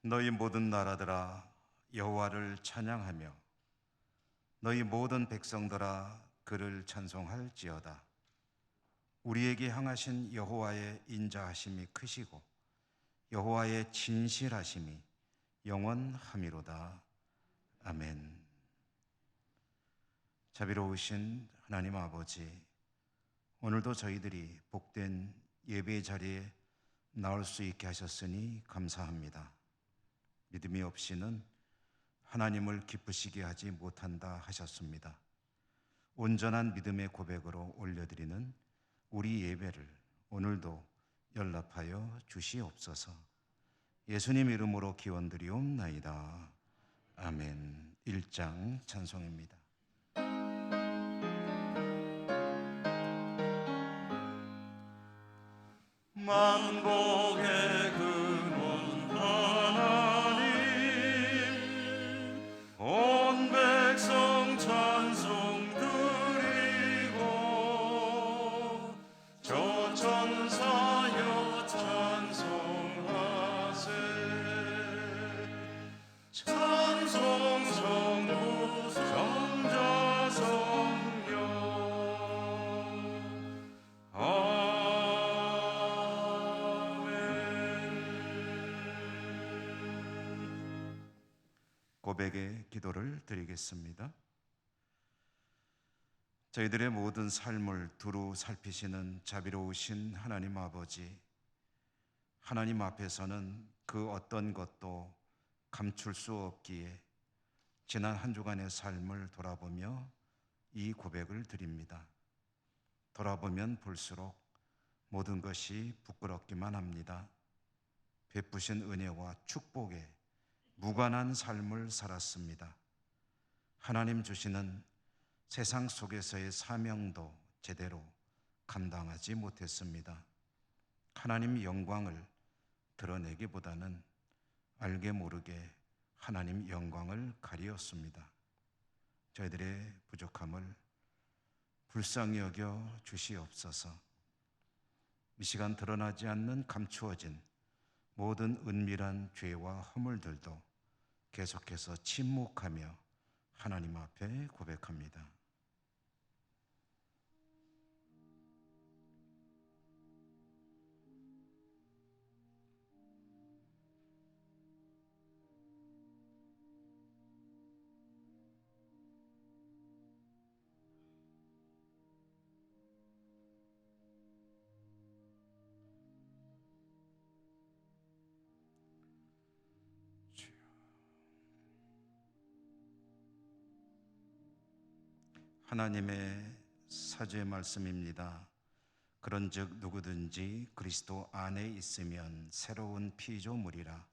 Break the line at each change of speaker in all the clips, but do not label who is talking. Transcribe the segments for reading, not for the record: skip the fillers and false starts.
너희 모든 나라들아 여호와를 찬양하며 너희 모든 백성들아 그를 찬송할지어다. 우리에게 향하신 여호와의 인자하심이 크시고 여호와의 진실하심이 영원함이로다. 아멘. 자비로우신 하나님 아버지, 오늘도 저희들이 복된 예배 자리에 나올 수 있게 하셨으니 감사합니다. 믿음이 없이는 하나님을 기쁘시게 하지 못한다 하셨습니다. 온전한 믿음의 고백으로 올려드리는 우리 예배를 오늘도 연락하여 주시옵소서. 예수님 이름으로 기원드리옵나이다. 아멘. 1장 찬송입니다. 만복의 근원 하나님, 온 백성 찬송 드리고 저 천사여 찬송하세. 찬송 성부 성자 성령 고백의 기도를 드리겠습니다. 저희들의 모든 삶을 두루 살피시는 자비로우신 하나님 아버지, 하나님 앞에서는 그 어떤 것도 감출 수 없기에 지난 한 주간의 삶을 돌아보며 이 고백을 드립니다. 돌아보면 볼수록 모든 것이 부끄럽기만 합니다. 베푸신 은혜와 축복에 무관한 삶을 살았습니다. 하나님 주시는 세상 속에서의 사명도 제대로 감당하지 못했습니다. 하나님 영광을 드러내기보다는 알게 모르게 하나님 영광을 가리었습니다. 저희들의 부족함을 불쌍히 여겨 주시옵소서. 이 시간 드러나지 않는 감추어진 모든 은밀한 죄와 허물들도 계속해서 침묵하며 하나님 앞에 고백합니다. 하나님의 사죄의 말씀입니다. 그런즉 누구든지 그리스도 안에 있으면 새로운 피조물이라.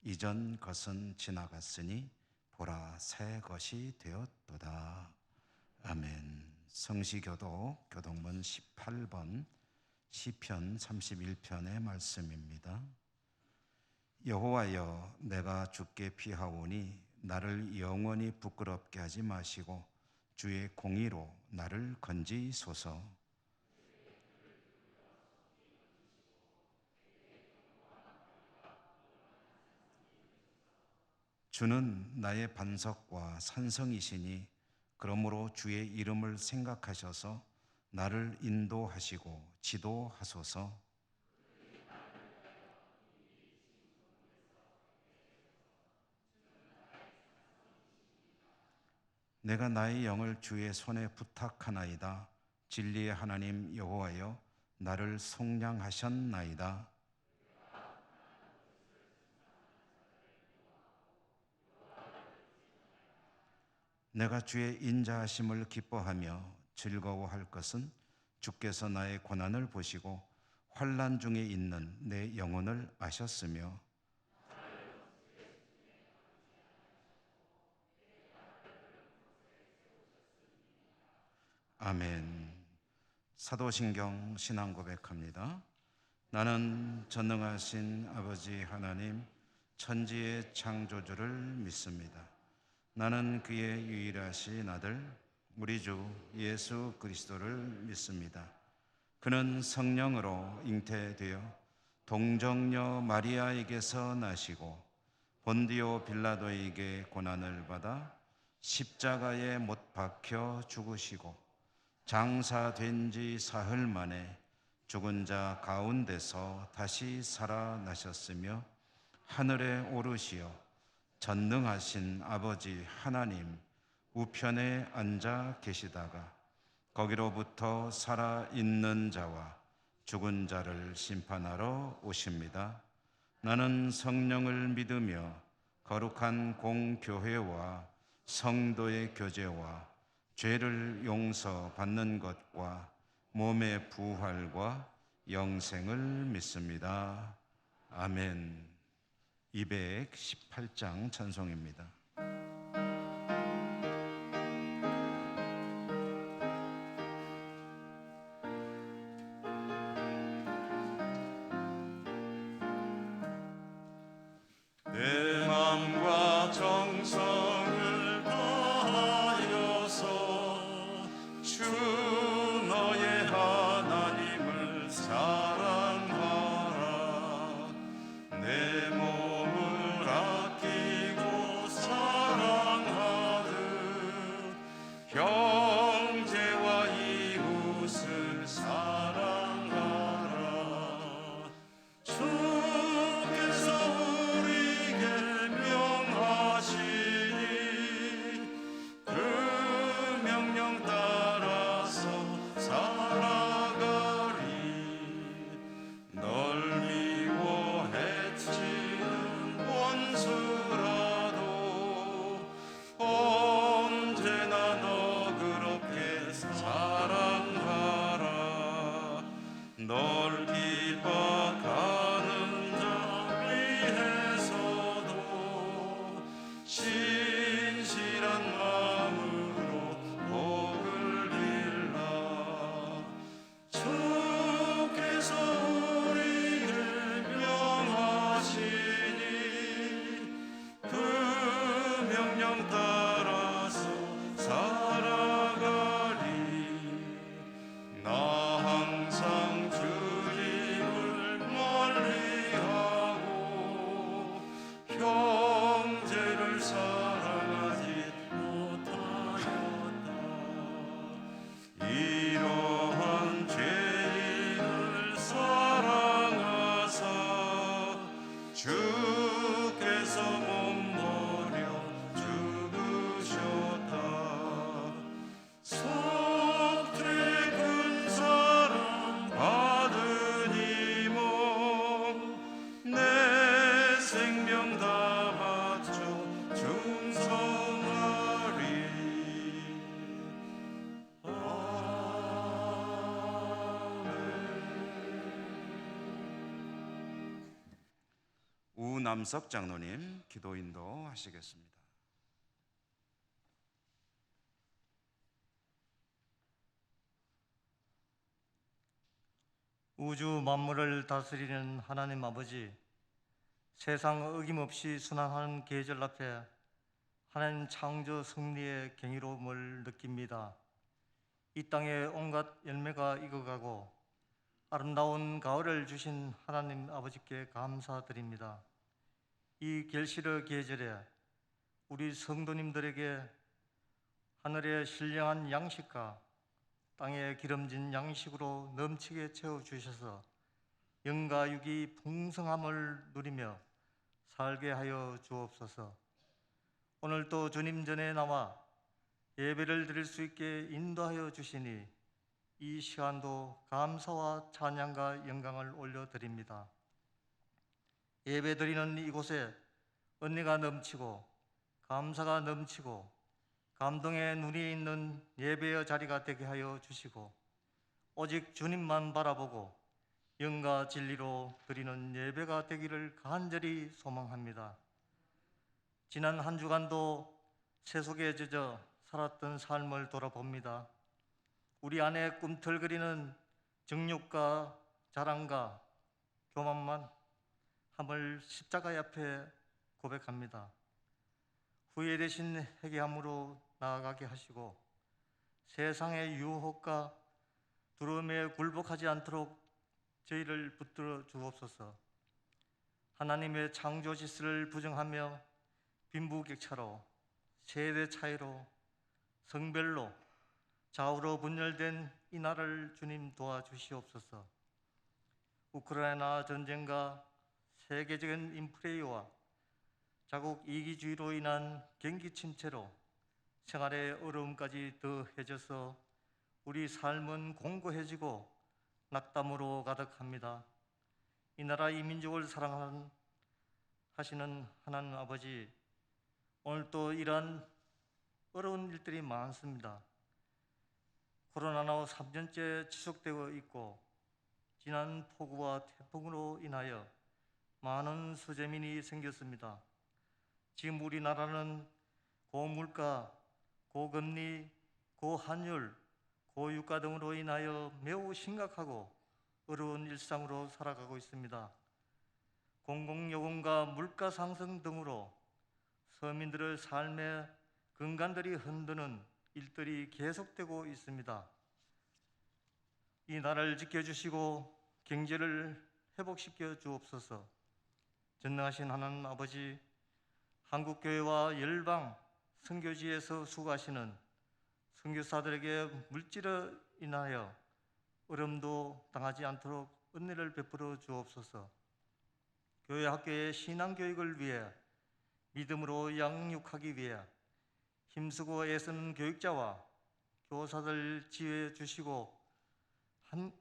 이전 것은 지나갔으니 보라 새 것이 되었도다. 아멘. 성시교독 교독문 18번 시편 31편의 말씀입니다. 여호와여, 내가 주께 피하오니 나를 영원히 부끄럽게 하지 마시고 주의 공의로 나를 건지소서. 주는 나의 반석과 산성이시니 그러므로 주의 이름을 생각하셔서 나를 인도하시고 지도하소서. 내가 나의 영을 주의 손에 부탁하나이다. 진리의 하나님 여호와여, 나를 속량하셨나이다. 내가 주의 인자하심을 기뻐하며 즐거워할 것은 주께서 나의 고난을 보시고 환난 중에 있는 내 영혼을 아셨으며 아멘. 사도신경 신앙 고백합니다. 나는 전능하신 아버지 하나님 천지의 창조주를 믿습니다. 나는 그의 유일하신 아들 우리 주 예수 그리스도를 믿습니다. 그는 성령으로 잉태되어 동정녀 마리아에게서 나시고 본디오 빌라도에게 고난을 받아 십자가에 못 박혀 죽으시고 장사된 지 사흘 만에 죽은 자 가운데서 다시 살아나셨으며 하늘에 오르시어 전능하신 아버지 하나님 우편에 앉아 계시다가 거기로부터 살아있는 자와 죽은 자를 심판하러 오십니다. 나는 성령을 믿으며 거룩한 공교회와 성도의 교제와 죄를 용서받는 것과 몸의 부활과 영생을 믿습니다. 아멘. 218장 찬송입니다.
내 맘과 정성을 다하여서 주 너의 하나님을 사랑하라. 내 몸을 아끼고 사랑하듯 형제와 이웃을 사랑하라. 주께서 우리에게 명하시니 그 명령 따라서 살아가리. 널 미워해치는 원수라도 언제나 너그럽게 사랑하라. 널 비박하는 자 위해서도 신실한 마음으로 복을 빌라. 주께서 우리에게 명하시니 그 명령 따라서 살아가리. 나 항상 주님을 멀리하고 형제를 사랑하지 못하였다. 이러한 죄인을 사랑하사 주께서 몸버려 죽으셨다. 속죄 큰 사랑 받으니 몸내 생명 다 바쳐 충성하리.
우남석 장로님 기도 인도하시겠습니다.
우주 만물을 다스리는 하나님 아버지, 세상 어김없이 순환하는 계절 앞에 하나님 창조 섭리의 경이로움을 느낍니다. 이 땅에 온갖 열매가 익어가고 아름다운 가을을 주신 하나님 아버지께 감사드립니다. 이 결실의 계절에 우리 성도님들에게 하늘의 신령한 양식과 땅에 기름진 양식으로 넘치게 채워주셔서 영과 육이 풍성함을 누리며 살게 하여 주옵소서. 오늘도 주님 전에 나와 예배를 드릴 수 있게 인도하여 주시니 이 시간도 감사와 찬양과 영광을 올려드립니다. 예배 드리는 이곳에 은혜가 넘치고 감사가 넘치고 감동의 눈이 있는 예배의 자리가 되게 하여 주시고 오직 주님만 바라보고 영과 진리로 드리는 예배가 되기를 간절히 소망합니다. 지난 한 주간도 세속에 젖어 살았던 삶을 돌아봅니다. 우리 안에 꿈틀거리는 정욕과 자랑과 교만만 함을 십자가 앞에 고백합니다. 후회되신 회개함으로 나아가게 하시고 세상의 유혹과 두려움에 굴복하지 않도록 저희를 붙들어 주옵소서. 하나님의 창조 질서를 부정하며 빈부격차로, 세대 차이로, 성별로, 좌우로 분열된 이 나라를 주님 도와주시옵소서. 우크라이나 전쟁과 세계적인 인플레이와 자국 이기주의로 인한 경기 침체로 생활의 어려움까지 더해져서 우리 삶은 공고해지고 낙담으로 가득합니다. 이 나라 이 민족을 사랑하시는 하나님 아버지, 오늘 또 이러한 어려운 일들이 많습니다. 코로나로 3년째 지속되고 있고 지난 폭우와 태풍으로 인하여 많은 수재민이 생겼습니다. 지금 우리나라는 고물가, 고금리, 고환율, 고유가 등으로 인하여 매우 심각하고 어려운 일상으로 살아가고 있습니다. 공공요금과 물가 상승 등으로 서민들의 삶의 근간들이 흔드는 일들이 계속되고 있습니다. 이 나라를 지켜주시고 경제를 회복시켜 주옵소서. 전능하신 하나님 아버지, 한국교회와 열방 선교지에서 수고하시는 선교사들에게 물질로 인하여 어려움도 당하지 않도록 은혜를 베풀어 주옵소서. 교회 학교의 신앙교육을 위해 믿음으로 양육하기 위해 힘쓰고 애쓰는 교육자와 교사들 지혜 주시고 한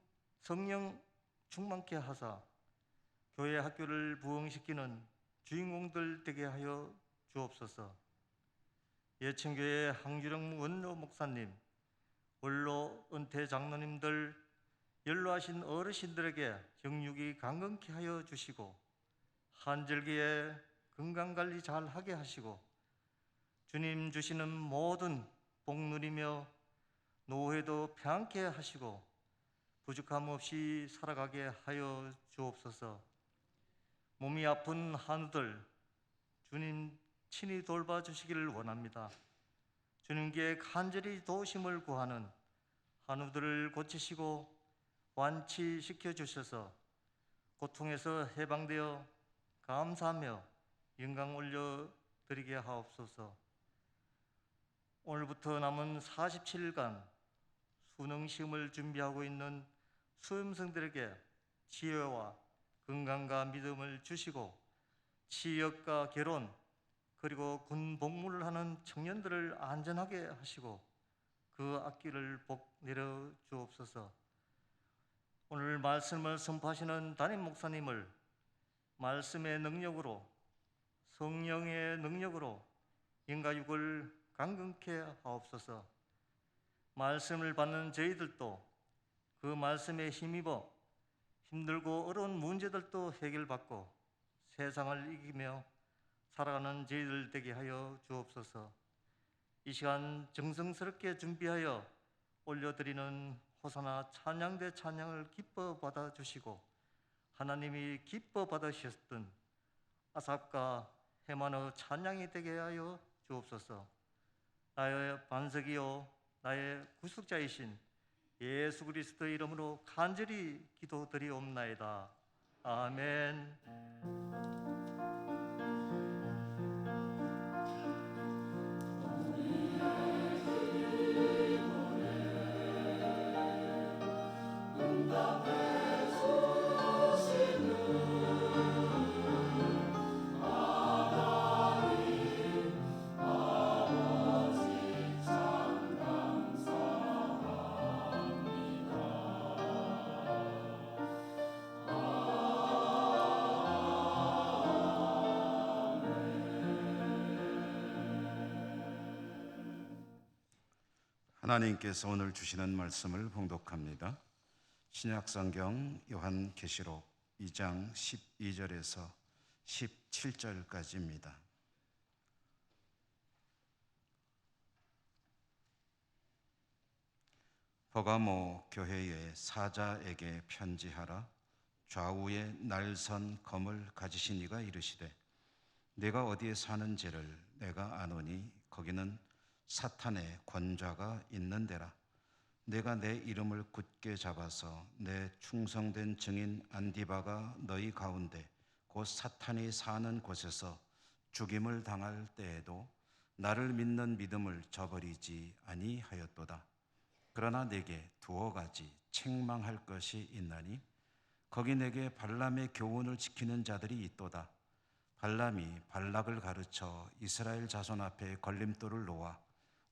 성령 충만케 하사 교회 학교를 부흥시키는 주인공들 되게 하여 주옵소서. 예천교회 항주령 원로 목사님, 원로 은퇴 장로님들, 연로하신 어르신들에게 정육이 강건케 하여 주시고 한절기에 건강관리 잘 하게 하시고 주님 주시는 모든 복 누리며 노후에도 평안케 하시고 부족함 없이 살아가게 하여 주옵소서. 몸이 아픈 한우들 주님 친히 돌봐주시기를 원합니다. 주님께 간절히 도우심을 구하는 한우들을 고치시고 완치시켜 주셔서 고통에서 해방되어 감사하며 영광 올려드리게 하옵소서. 오늘부터 남은 47일간 수능시험을 준비하고 있는 수험생들에게 지혜와 건강과 믿음을 주시고 취업과 결혼 그리고 군 복무를 하는 청년들을 안전하게 하시고 그 앞길을 복 내려 주옵소서. 오늘 말씀을 선포하시는 담임 목사님을 말씀의 능력으로 성령의 능력으로 영가육을 강건케 하옵소서. 말씀을 받는 저희들도 그 말씀에 힘입어 힘들고 어려운 문제들도 해결받고 세상을 이기며 살아가는 저희들 되게 하여 주옵소서. 이 시간 정성스럽게 준비하여 올려드리는 호사나 찬양대 찬양을 기뻐 받아주시고 하나님이 기뻐 받으셨던 아삽과 헤만의 찬양이 되게 하여 주옵소서. 나의 반석이요 나의 구속자이신 예수 그리스도의 이름으로 간절히 기도드리옵나이다. 아멘.
하나님께서 오늘 주시는 말씀을 봉독합니다. 신약성경 요한계시록 2장 12절에서 17절까지입니다. 버가모 교회의 사자에게 편지하라. 좌우에 날선 검을 가지신 이가 이르시되 내가 어디에 사는지를 내가 아노니 거기는 사탄의 권좌가 있는 데라. 내가 내 이름을 굳게 잡아서 내 충성된 증인 안디바가 너희 가운데 곧 곧 사탄이 사는 곳에서 죽임을 당할 때에도 나를 믿는 믿음을 저버리지 아니하였도다. 그러나 내게 두어 가지 책망할 것이 있나니 거기 내게 발람의 교훈을 지키는 자들이 있도다. 발람이 발락을 가르쳐 이스라엘 자손 앞에 걸림돌을 놓아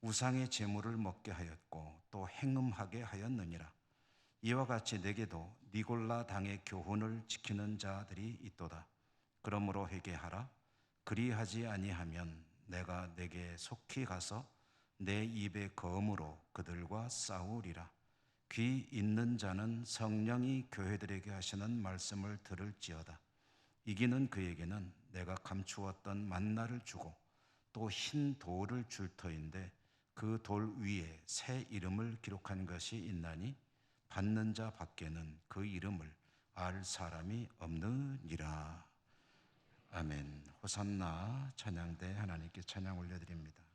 우상의 제물을 먹게 하였고 또 행음하게 하였느니라. 이와 같이 내게도 니골라 당의 교훈을 지키는 자들이 있도다. 그러므로 회개하라. 그리하지 아니하면 내가 내게 속히 가서 내 입의 검으로 그들과 싸우리라. 귀 있는 자는 성령이 교회들에게 하시는 말씀을 들을지어다. 이기는 그에게는 내가 감추었던 만나를 주고 또 흰 돌을 줄 터인데 그 돌 위에 새 이름을 기록한 것이 있나니 받는 자 밖에는 그 이름을 알 사람이 없느니라. 아멘. 호산나 찬양대 하나님께 찬양 올려드립니다.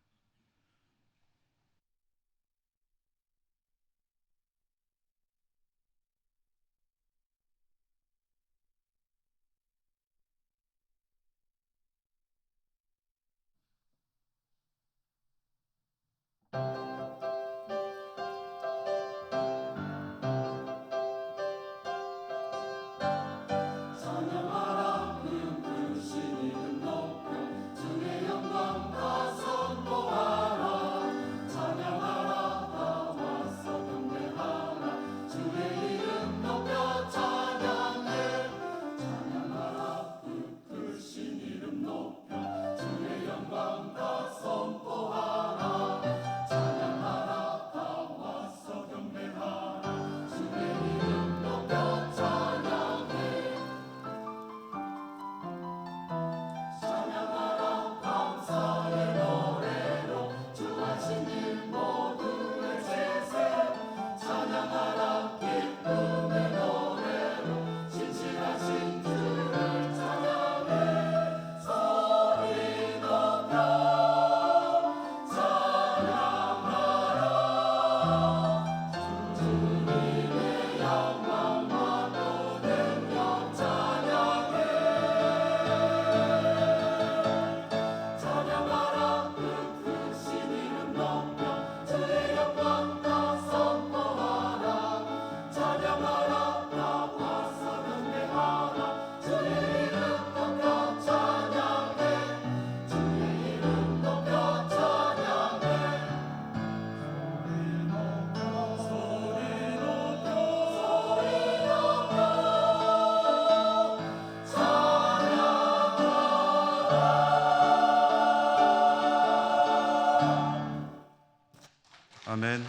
아멘.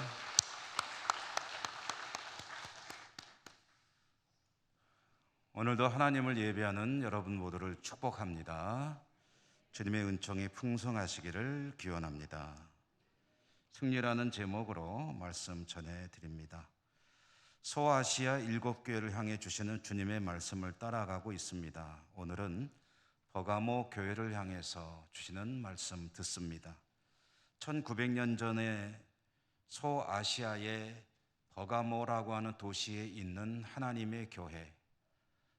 오늘도 하나님을 예배하는 여러분 모두를 축복합니다. 주님의 은총이 풍성하시기를 기원합니다. 승리라는 제목으로 말씀 전해드립니다. 소아시아 7교회를 향해 주시는 주님의 말씀을 따라가고 있습니다. 오늘은 버가모 교회를 향해서 주시는 말씀 듣습니다. 1900년 전에 소아시아의 버가모라고 하는 도시에 있는 하나님의 교회,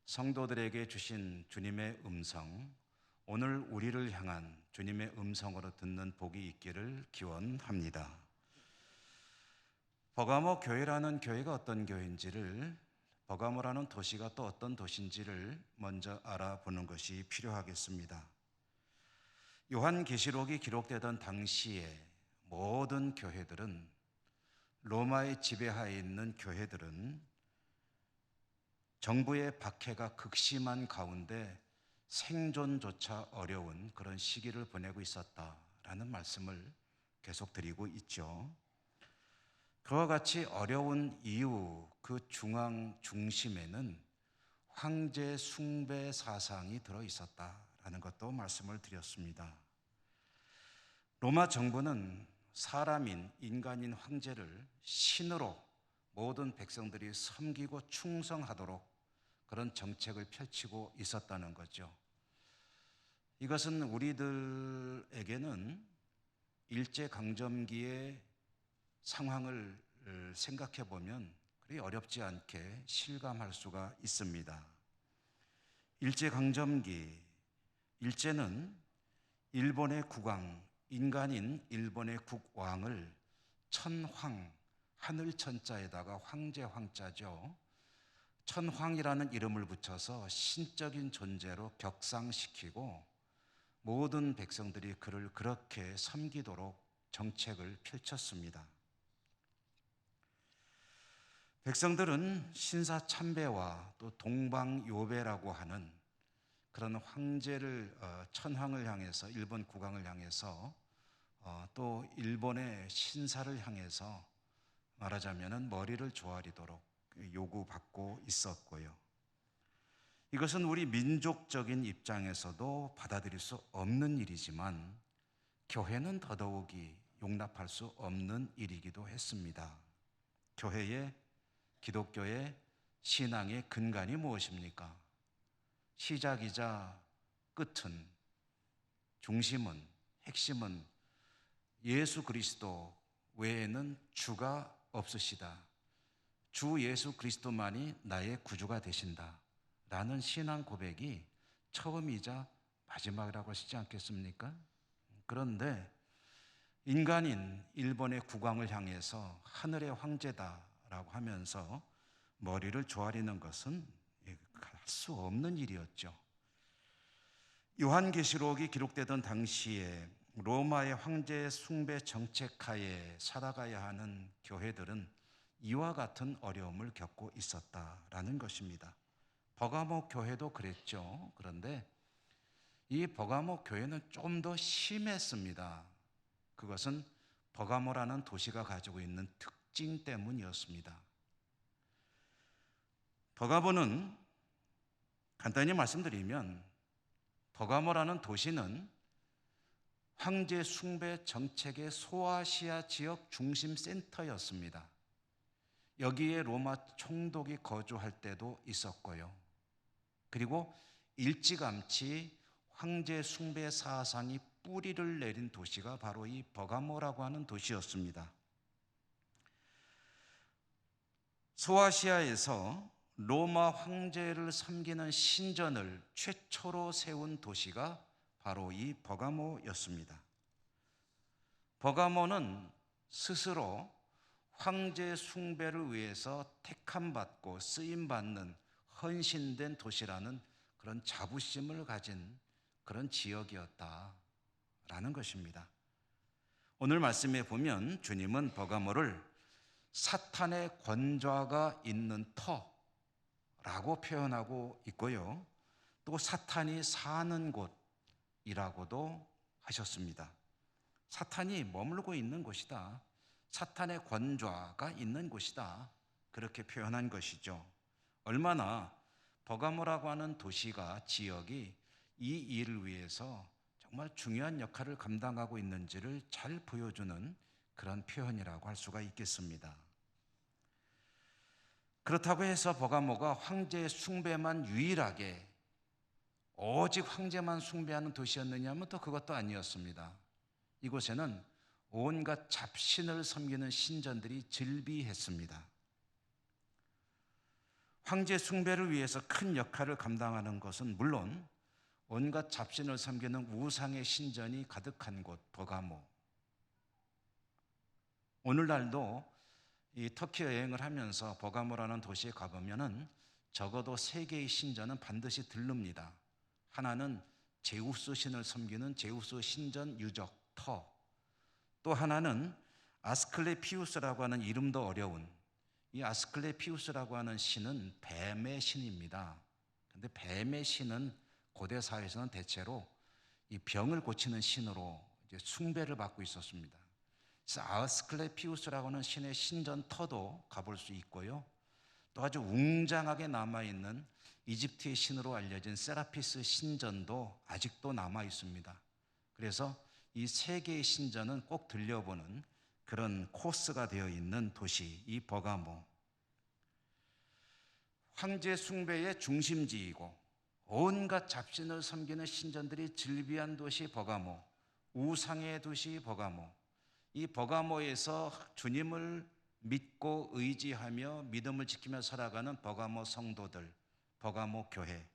성도들에게 주신 주님의 음성, 오늘 우리를 향한 주님의 음성으로 듣는 복이 있기를 기원합니다. 버가모 교회라는 교회가 어떤 교회인지를, 버가모라는 도시가 또 어떤 도시인지를 먼저 알아보는 것이 필요하겠습니다. 요한계시록이 기록되던 당시에 모든 교회들은, 로마의 지배하에 있는 교회들은 정부의 박해가 극심한 가운데 생존조차 어려운 그런 시기를 보내고 있었다라는 말씀을 계속 드리고 있죠. 그와 같이 어려운 이유, 그 중심에는 황제 숭배 사상이 들어있었다라는 것도 말씀을 드렸습니다. 로마 정부는 사람인, 인간인 황제를 신으로 모든 백성들이 섬기고 충성하도록 그런 정책을 펼치고 있었다는 거죠. 이것은 우리들에게는 일제강점기의 상황을 생각해 보면 그리 어렵지 않게 실감할 수가 있습니다. 일제강점기, 일제는 일본의 국왕, 인간인 일본의 국왕을 천황, 하늘 천자에다가 황제 황자죠. 천황이라는 이름을 붙여서 신적인 존재로 격상시키고 모든 백성들이 그를 그렇게 섬기도록 정책을 펼쳤습니다. 백성들은 신사참배와 또 동방요배라고 하는 그런 황제를 천황을 향해서, 일본 국왕을 향해서 또 일본의 신사를 향해서 말하자면 머리를 조아리도록 요구받고 있었고요. 이것은 우리 민족적인 입장에서도 받아들일 수 없는 일이지만 교회는 더더욱이 용납할 수 없는 일이기도 했습니다. 교회의, 기독교의 신앙의 근간이 무엇입니까? 시작이자 끝은, 중심은, 핵심은 예수 그리스도 외에는 주가 없으시다. 주 예수 그리스도만이 나의 구주가 되신다. 라는 신앙 고백이 처음이자 마지막이라고 하시지 않겠습니까? 그런데 인간인 일본의 국왕을 향해서 하늘의 황제다라고 하면서 머리를 조아리는 것은 할 수 없는 일이었죠. 요한계시록이 기록되던 당시에 로마의 황제 숭배 정책하에 살아가야 하는 교회들은 이와 같은 어려움을 겪고 있었다라는 것입니다. 버가모 교회도 그랬죠. 그런데 이 버가모 교회는 좀 더 심했습니다. 그것은 버가모라는 도시가 가지고 있는 특징 때문이었습니다. 버가모는 간단히 말씀드리면 버가모라는 도시는 황제 숭배 정책의 소아시아 지역 중심 센터였습니다. 여기에 로마 총독이 거주할 때도 있었고요. 그리고 일찌감치 황제 숭배 사상이 뿌리를 내린 도시가 바로 이 버가모라고 하는 도시였습니다. 소아시아에서 로마 황제를 섬기는 신전을 최초로 세운 도시가 바로 이 버가모였습니다. 버가모는 스스로 황제 숭배를 위해서 택함받고 쓰임받는 헌신된 도시라는 그런 자부심을 가진 그런 지역이었다라는 것입니다. 오늘 말씀에 보면 주님은 버가모를 사탄의 권좌가 있는 터라고 표현하고 있고요. 또 사탄이 사는 곳이라고도 하셨습니다. 사탄이 머물고 있는 곳이다. 사탄의 권좌가 있는 곳이다. 그렇게 표현한 것이죠. 얼마나 버가모라고 하는 도시가, 지역이 이 일을 위해서 정말 중요한 역할을 감당하고 있는지를 잘 보여주는 그런 표현이라고 할 수가 있겠습니다. 그렇다고 해서 버가모가 황제 숭배만 유일하게 오직 황제만 숭배하는 도시였느냐 하면 또 그것도 아니었습니다. 이곳에는 온갖 잡신을 섬기는 신전들이 즐비했습니다. 황제 숭배를 위해서 큰 역할을 감당하는 것은 물론 온갖 잡신을 섬기는 우상의 신전이 가득한 곳 버가모. 오늘날도 이 터키 여행을 하면서 버가모라는 도시에 가보면은 적어도 3개의 신전은 반드시 들릅니다. 하나는 제우스 신을 섬기는 제우스 신전 유적 터, 또 하나는 아스클레피우스라고 하는 이름도 어려운 이 아스클레피우스라고 하는 신은 뱀의 신입니다. 그런데 뱀의 신은 고대 사회에서는 대체로 이 병을 고치는 신으로 이제 숭배를 받고 있었습니다. 그래서 아스클레피우스라고 하는 신의 신전 터도 가볼 수 있고요. 또 아주 웅장하게 남아있는 이집트의 신으로 알려진 세라피스 신전도 아직도 남아 있습니다. 그래서 이 3개의 신전은 꼭 들려보는 그런 코스가 되어 있는 도시, 이 버가모. 황제 숭배의 중심지이고 온갖 잡신을 섬기는 신전들이 즐비한 도시 버가모, 우상의 도시 버가모. 이 버가모에서 주님을 믿고 의지하며 믿음을 지키며 살아가는 버가모 성도들, 버가모 교회.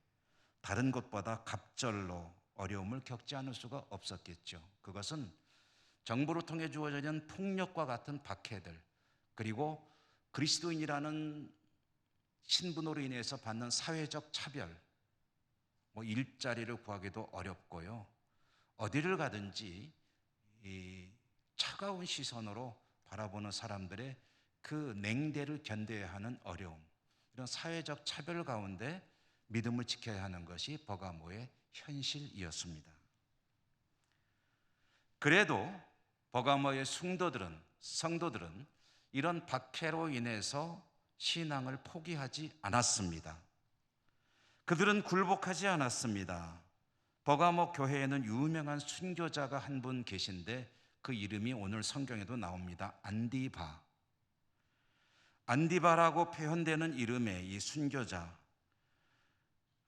다른 것보다 갑절로 어려움을 겪지 않을 수가 없었겠죠. 그것은 정부를 통해 주어지는 폭력과 같은 박해들, 그리고 그리스도인이라는 신분으로 인해서 받는 사회적 차별, 일자리를 구하기도 어렵고요. 어디를 가든지 이 차가운 시선으로 바라보는 사람들의 그 냉대를 견뎌야 하는 어려움, 이런 사회적 차별 가운데 믿음을 지켜야 하는 것이 버가모의 현실이었습니다. 그래도 버가모의 성도들은 이런 박해로 인해서 신앙을 포기하지 않았습니다. 그들은 굴복하지 않았습니다. 버가모 교회에는 유명한 순교자가 한 분 계신데 그 이름이 오늘 성경에도 나옵니다. 안디바라고 표현되는 이름의 이 순교자,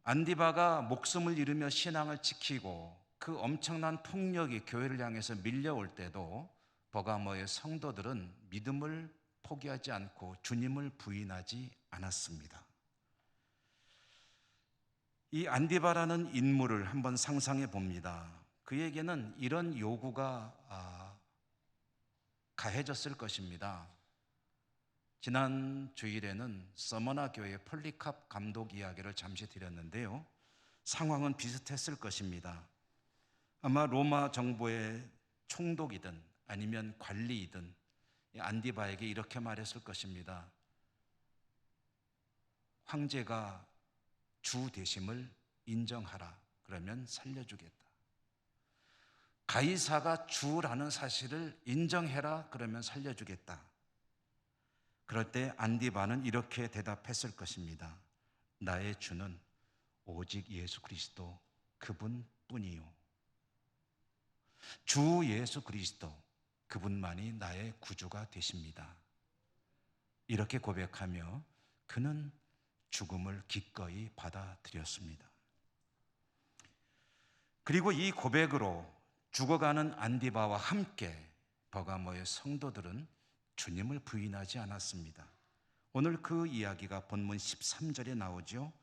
안디바가 목숨을 잃으며 신앙을 지키고 그 엄청난 폭력이 교회를 향해서 밀려올 때도 버가모의 성도들은 믿음을 포기하지 않고 주님을 부인하지 않았습니다. 이 안디바라는 인물을 한번 상상해 봅니다. 그에게는 이런 요구가 가해졌을 것입니다. 지난 주일에는 서머나 교회 폴리캅 감독 이야기를 잠시 드렸는데요. 상황은 비슷했을 것입니다. 아마 로마 정부의 총독이든 아니면 관리이든 안디바에게 이렇게 말했을 것입니다. 황제가 주 되심을 인정하라. 그러면 살려주겠다. 가이사가 주라는 사실을 인정해라. 그러면 살려주겠다. 그럴 때 안디바는 이렇게 대답했을 것입니다. 나의 주는 오직 예수 그리스도 그분뿐이요. 주 예수 그리스도 그분만이 나의 구주가 되십니다. 이렇게 고백하며 그는 죽음을 기꺼이 받아들였습니다. 그리고 이 고백으로 죽어가는 안디바와 함께 버가모의 성도들은 주님을 부인하지 않았습니다. 오늘 그 이야기가 본문 13절에 나오죠.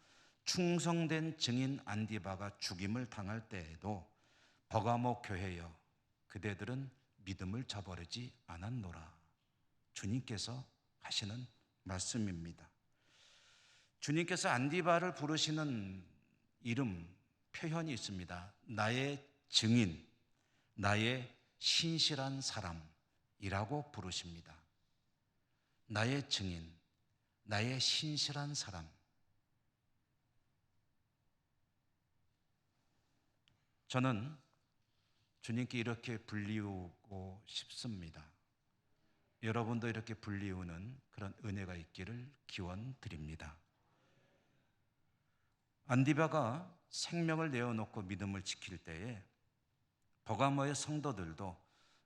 충성된 증인 안디바가 죽임을 당할 때에도 버가모 교회여 그대들은 믿음을 저버리지 않았노라. 주님께서 하시는 말씀입니다. 주님께서 안디바를 부르시는 이름, 표현이 있습니다. 나의 증인, 나의 신실한 사람이라고 부르십니다. 나의 증인, 나의 신실한 사람. 저는 주님께 이렇게 불리우고 싶습니다. 여러분도 이렇게 불리우는 그런 은혜가 있기를 기원드립니다. 안디바가 생명을 내어놓고 믿음을 지킬 때에 버가모의 성도들도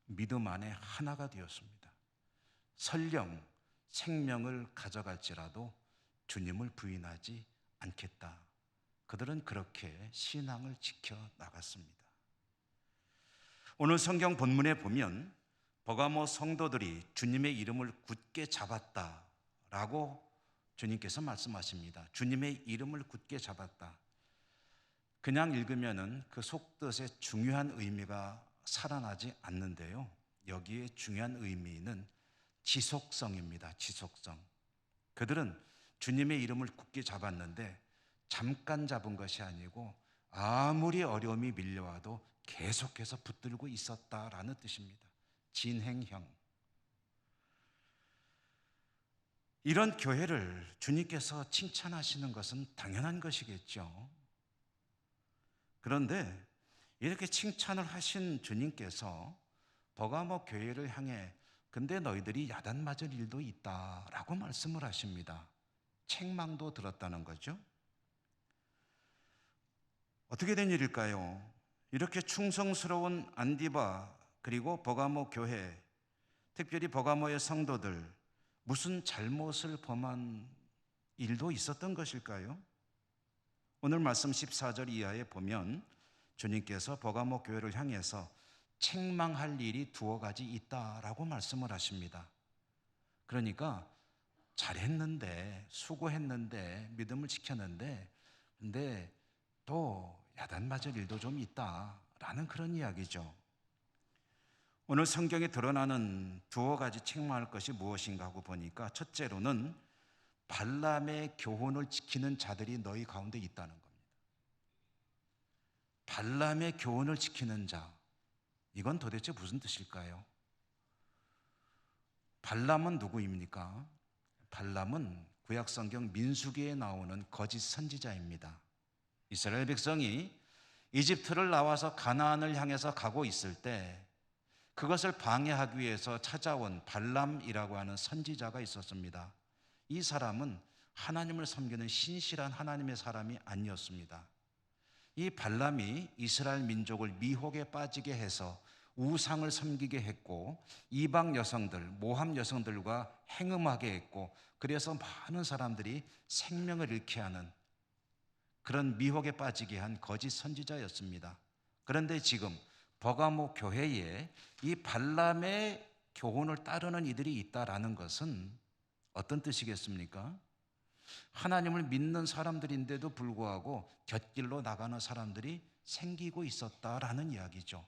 믿음 안에 하나가 되었습니다. 설령 생명을 가져갈지라도 주님을 부인하지 않겠다. 그들은 그렇게 신앙을 지켜 나갔습니다. 오늘 성경 본문에 보면 버가모 성도들이 주님의 이름을 굳게 잡았다라고 주님께서 말씀하십니다. 주님의 이름을 굳게 잡았다. 그냥 읽으면은 그 속뜻의 중요한 의미가 살아나지 않는데요. 여기에 중요한 의미는 지속성입니다. 지속성. 그들은 주님의 이름을 굳게 잡았는데 잠깐 잡은 것이 아니고 아무리 어려움이 밀려와도 계속해서 붙들고 있었다라는 뜻입니다. 진행형. 이런 교회를 주님께서 칭찬하시는 것은 당연한 것이겠죠. 그런데 이렇게 칭찬을 하신 주님께서 버가모 교회를 향해 근데 너희들이 야단 맞을 일도 있다라고 말씀을 하십니다. 책망도 들었다는 거죠. 어떻게 된 일일까요? 이렇게 충성스러운 안디바 그리고 버가모 교회, 특별히 버가모의 성도들, 무슨 잘못을 범한 일도 있었던 것일까요? 오늘 말씀 14절 이하에 보면 주님께서 버가모 교회를 향해서 책망할 일이 두어 가지 있다라고 말씀을 하십니다. 그러니까 잘했는데, 수고했는데, 믿음을 지켰는데, 근데 또 야단 맞을 일도 좀 있다라는 그런 이야기죠. 오늘 성경에 드러나는 두어 가지 책망할 것이 무엇인가 하고 보니까 첫째로는 발람의 교훈을 지키는 자들이 너희 가운데 있다는 겁니다. 발람의 교훈을 지키는 자, 이건 도대체 무슨 뜻일까요? 발람은 누구입니까? 발람은 구약 성경 민수기에 나오는 거짓 선지자입니다. 이스라엘 백성이 이집트를 나와서 가나안을 향해서 가고 있을 때 그것을 방해하기 위해서 찾아온 발람이라고 하는 선지자가 있었습니다. 이 사람은 하나님을 섬기는 신실한 하나님의 사람이 아니었습니다. 이 발람이 이스라엘 민족을 미혹에 빠지게 해서 우상을 섬기게 했고 이방 여성들, 모함 여성들과 행음하게 했고 그래서 많은 사람들이 생명을 잃게 하는 그런 미혹에 빠지게 한 거짓 선지자였습니다. 그런데 지금 버가모 교회에 이 발람의 교훈을 따르는 이들이 있다라는 것은 어떤 뜻이겠습니까? 하나님을 믿는 사람들인데도 불구하고 곁길로 나가는 사람들이 생기고 있었다라는 이야기죠.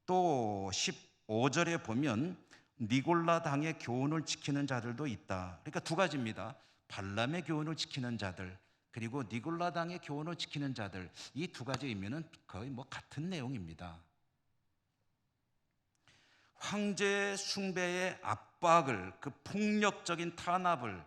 또 15절에 보면 니골라 당의 교훈을 지키는 자들도 있다. 그러니까 두 가지입니다. 발람의 교훈을 지키는 자들 그리고 니골라 당의 교훈을 지키는 자들, 이 두 가지 의미는 거의 같은 내용입니다. 황제 숭배의 압박을, 그 폭력적인 탄압을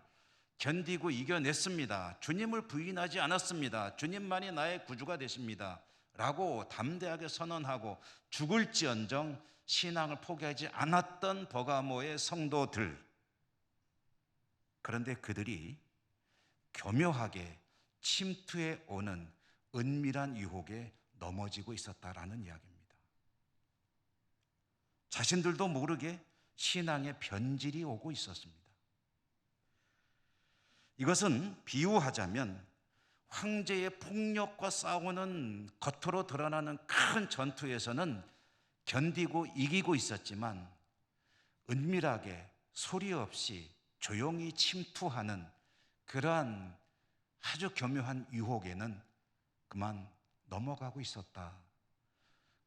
견디고 이겨냈습니다. 주님을 부인하지 않았습니다. 주님만이 나의 구주가 되십니다. 라고 담대하게 선언하고 죽을지언정 신앙을 포기하지 않았던 버가모의 성도들. 그런데 그들이 교묘하게 침투해 오는 은밀한 유혹에 넘어지고 있었다라는 이야기입니다. 자신들도 모르게 신앙의 변질이 오고 있었습니다. 이것은 비유하자면 황제의 폭력과 싸우는 겉으로 드러나는 큰 전투에서는 견디고 이기고 있었지만 은밀하게 소리 없이 조용히 침투하는 그러한 아주 교묘한 유혹에는 그만 넘어가고 있었다.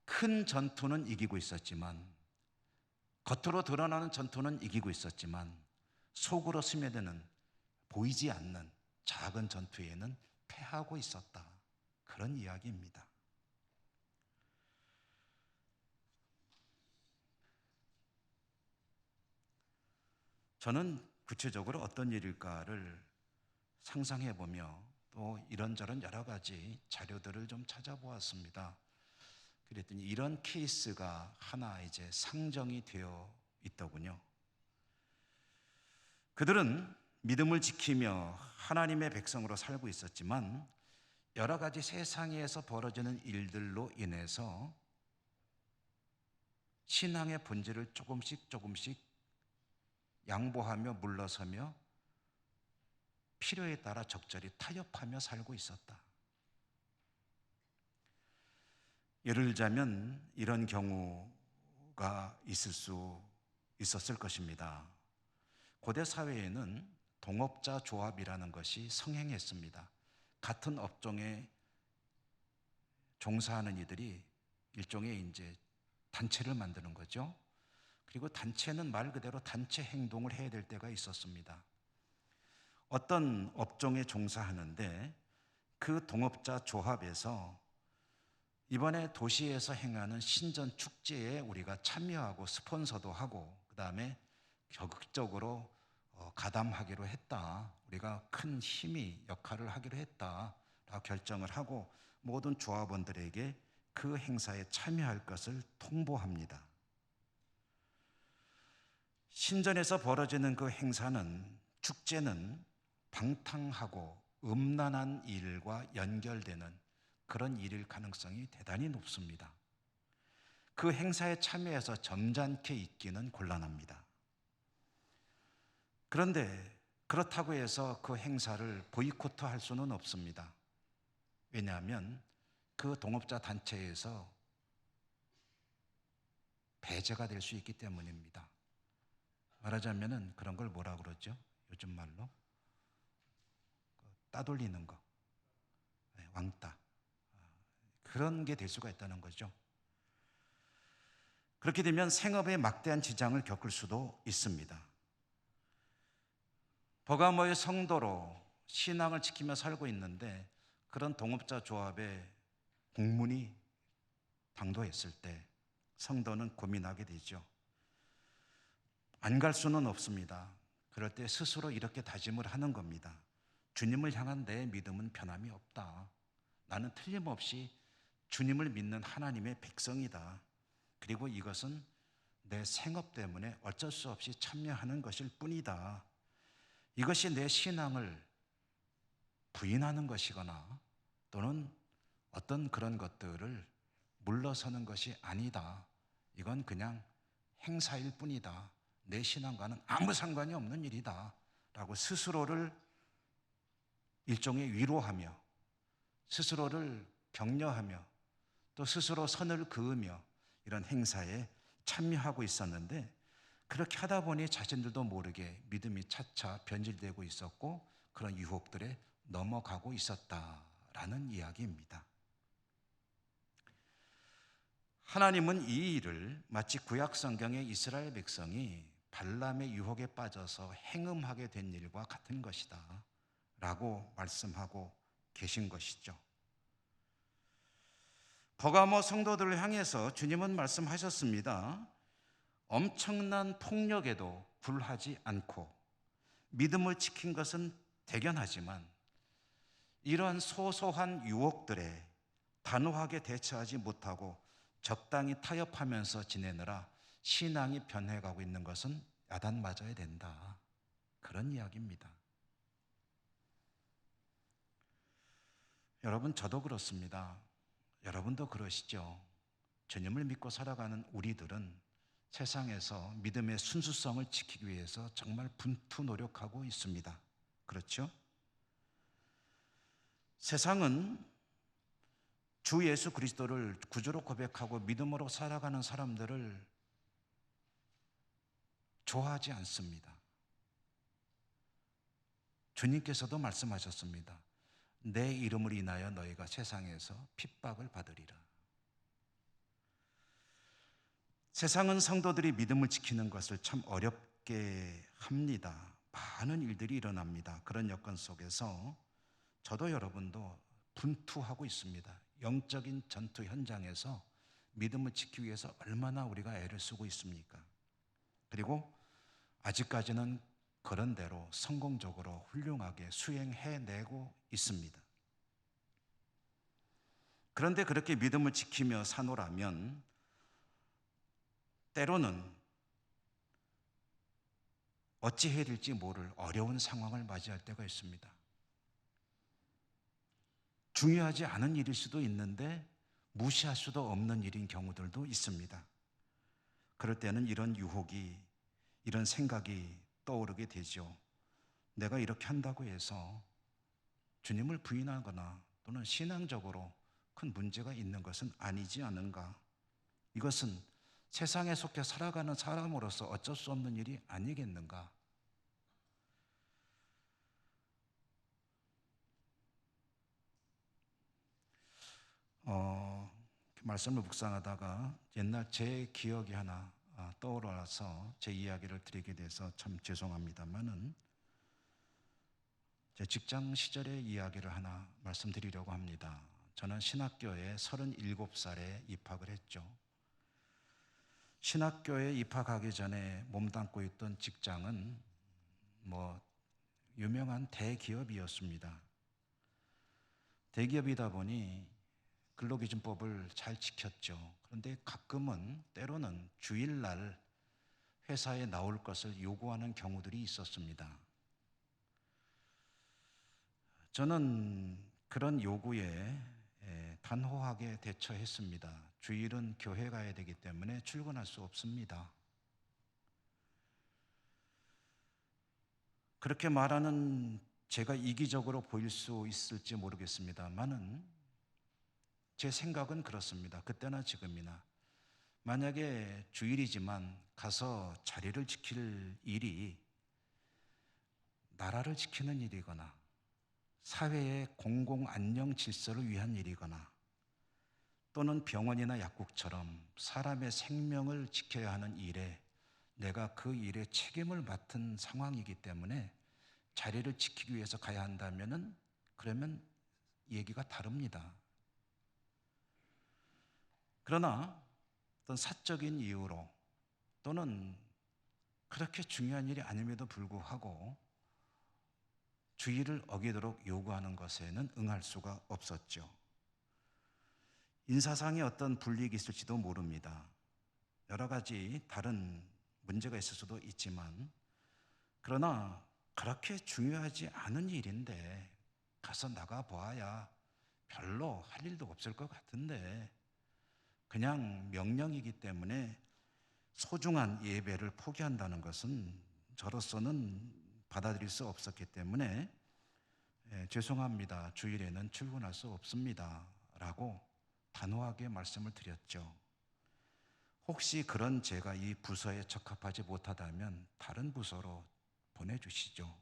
큰 전투는 이기고 있었지만 겉으로 드러나는 전투는 이기고 있었지만 속으로 스며드는 보이지 않는 작은 전투에는 패하고 있었다. 그런 이야기입니다. 저는 구체적으로 어떤 일일까를 상상해 보며 또 이런저런 여러 가지 자료들을 좀 찾아보았습니다. 그랬더니 이런 케이스가 하나 이제 상정이 되어 있더군요. 그들은 믿음을 지키며 하나님의 백성으로 살고 있었지만 여러 가지 세상에서 벌어지는 일들로 인해서 신앙의 본질을 조금씩 양보하며 물러서며 필요에 따라 적절히 타협하며 살고 있었다. 예를 들자면 이런 경우가 있었을 것입니다. 고대 사회에는 동업자 조합이라는 것이 성행했습니다. 같은 업종에 종사하는 이들이 일종의 이제 단체를 만드는 거죠. 그리고 단체는 말 그대로 단체 행동을 해야 될 때가 있었습니다. 어떤 업종에 종사하는데 그 동업자 조합에서 이번에 도시에서 행하는 신전 축제에 우리가 참여하고 스폰서도 하고 그다음에 적극적으로 가담하기로 했다. 우리가 큰 힘이 역할을 하기로 했다라고 결정을 하고 모든 조합원들에게 그 행사에 참여할 것을 통보합니다. 신전에서 벌어지는 그 행사는 축제는 방탕하고 음란한 일과 연결되는 그런 일일 가능성이 대단히 높습니다. 그 행사에 참여해서 점잖게 있기는 곤란합니다. 그런데 그렇다고 해서 그 행사를 보이콧할 수는 없습니다. 왜냐하면 그 동업자 단체에서 배제가 될 수 있기 때문입니다. 말하자면 그런 걸 뭐라 그러죠? 요즘 말로 따돌리는 거, 왕따. 그런 게 될 수가 있다는 거죠. 그렇게 되면 생업에 막대한 지장을 겪을 수도 있습니다. 버가모의 성도로 신앙을 지키며 살고 있는데 그런 동업자 조합에 공문이 당도했을 때 성도는 고민하게 되죠. 안 갈 수는 없습니다. 그럴 때 스스로 이렇게 다짐을 하는 겁니다. 주님을 향한 내 믿음은 변함이 없다. 나는 틀림없이 주님을 믿는 하나님의 백성이다. 그리고 이것은 내 생업 때문에 어쩔 수 없이 참여하는 것일 뿐이다. 이것이 내 신앙을 부인하는 것이거나 또는 어떤 그런 것들을 물러서는 것이 아니다. 이건 그냥 행사일 뿐이다. 내 신앙과는 아무 상관이 없는 일이다. 라고 스스로를 일종의 위로하며 스스로를 격려하며 또 스스로 선을 그으며 이런 행사에 참여하고 있었는데 그렇게 하다 보니 자신들도 모르게 믿음이 차차 변질되고 있었고 그런 유혹들에 넘어가고 있었다라는 이야기입니다. 하나님은 이 일을 마치 구약 성경의 이스라엘 백성이 발람의 유혹에 빠져서 행음하게 된 일과 같은 것이다 라고 말씀하고 계신 것이죠. 버가모 성도들을 향해서 주님은 말씀하셨습니다. 엄청난 폭력에도 굴하지 않고 믿음을 지킨 것은 대견하지만 이러한 소소한 유혹들에 단호하게 대처하지 못하고 적당히 타협하면서 지내느라 신앙이 변해가고 있는 것은 야단 맞아야 된다. 그런 이야기입니다. 여러분, 저도 그렇습니다. 여러분도 그러시죠. 주님을 믿고 살아가는 우리들은 세상에서 믿음의 순수성을 지키기 위해서 정말 분투 노력하고 있습니다. 그렇죠? 세상은 주 예수 그리스도를 구주로 고백하고 믿음으로 살아가는 사람들을 좋아하지 않습니다. 주님께서도 말씀하셨습니다. 내 이름을 인하여 너희가 세상에서 핍박을 받으리라. 세상은 성도들이 믿음을 지키는 것을 참 어렵게 합니다. 많은 일들이 일어납니다. 그런 여건 속에서 저도 여러분도 분투하고 있습니다. 영적인 전투 현장에서 믿음을 지키기 위해서 얼마나 우리가 애를 쓰고 있습니까? 그리고 아직까지는 그런 대로 성공적으로 훌륭하게 수행해내고 있습니다. 그런데 그렇게 믿음을 지키며 사노라면 때로는 어찌해야 될지 모를 어려운 상황을 맞이할 때가 있습니다. 중요하지 않은 일일 수도 있는데 무시할 수도 없는 일인 경우들도 있습니다. 그럴 때는 이런 유혹이, 이런 생각이 떠오르게 되죠. 내가 이렇게 한다고 해서 주님을 부인하거나 또는 신앙적으로 큰 문제가 있는 것은 아니지 않은가? 이것은 세상에 속해 살아가는 사람으로서 어쩔 수 없는 일이 아니겠는가? 말씀을 묵상하다가 옛날 제 기억이 하나 떠올라서 제 이야기를 드리게 돼서 참 죄송합니다만은 제 직장 시절의 이야기를 하나 말씀드리려고 합니다. 저는 신학교에 37살에 입학을 했죠. 신학교에 입학하기 전에 몸담고 있던 직장은 유명한 대기업이었습니다. 대기업이다 보니 근로기준법을 잘 지켰죠. 그런데 가끔은 때로는 주일날 회사에 나올 것을 요구하는 경우들이 있었습니다. 저는 그런 요구에 단호하게 대처했습니다. 주일은 교회 가야 되기 때문에 출근할 수 없습니다. 그렇게 말하는 제가 이기적으로 보일 수 있을지 모르겠습니다만은 제 생각은 그렇습니다. 그때나 지금이나 만약에 주일이지만 가서 자리를 지킬 일이 나라를 지키는 일이거나 사회의 공공 안녕 질서를 위한 일이거나 또는 병원이나 약국처럼 사람의 생명을 지켜야 하는 일에 내가 그 일에 책임을 맡은 상황이기 때문에 자리를 지키기 위해서 가야 한다면은 그러면 얘기가 다릅니다. 그러나 어떤 사적인 이유로 또는 그렇게 중요한 일이 아님에도 불구하고 주의를 어기도록 요구하는 것에는 응할 수가 없었죠. 인사상의 어떤 불이익이 있을지도 모릅니다. 여러 가지 다른 문제가 있을 수도 있지만, 그러나 그렇게 중요하지 않은 일인데 가서 나가 보아야 별로 할 일도 없을 것 같은데 그냥 명령이기 때문에 소중한 예배를 포기한다는 것은 저로서는 받아들일 수 없었기 때문에 죄송합니다. 주일에는 출근할 수 없습니다. 라고 단호하게 말씀을 드렸죠. 혹시 그런 제가 이 부서에 적합하지 못하다면 다른 부서로 보내주시죠.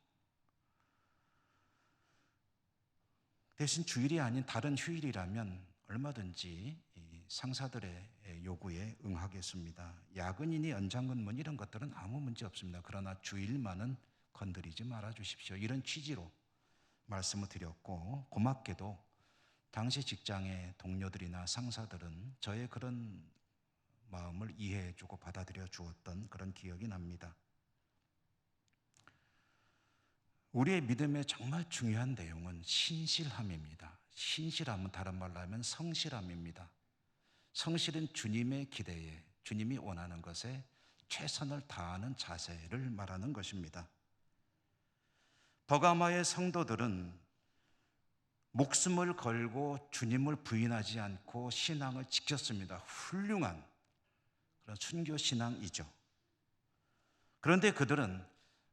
대신 주일이 아닌 다른 휴일이라면 얼마든지 이 상사들의 요구에 응하겠습니다. 야근이니 연장근무 이런 것들은 아무 문제 없습니다. 그러나 주일만은 건드리지 말아 주십시오. 이런 취지로 말씀을 드렸고, 고맙게도 당시 직장의 동료들이나 상사들은 저의 그런 마음을 이해해 주고 받아들여 주었던 그런 기억이 납니다. 우리의 믿음의 정말 중요한 내용은 신실함입니다. 신실함은 다른 말로 하면 성실함입니다. 성실은 주님의 기대에, 주님이 원하는 것에 최선을 다하는 자세를 말하는 것입니다. 버가마의 성도들은 목숨을 걸고 주님을 부인하지 않고 신앙을 지켰습니다. 훌륭한 그런 순교 신앙이죠. 그런데 그들은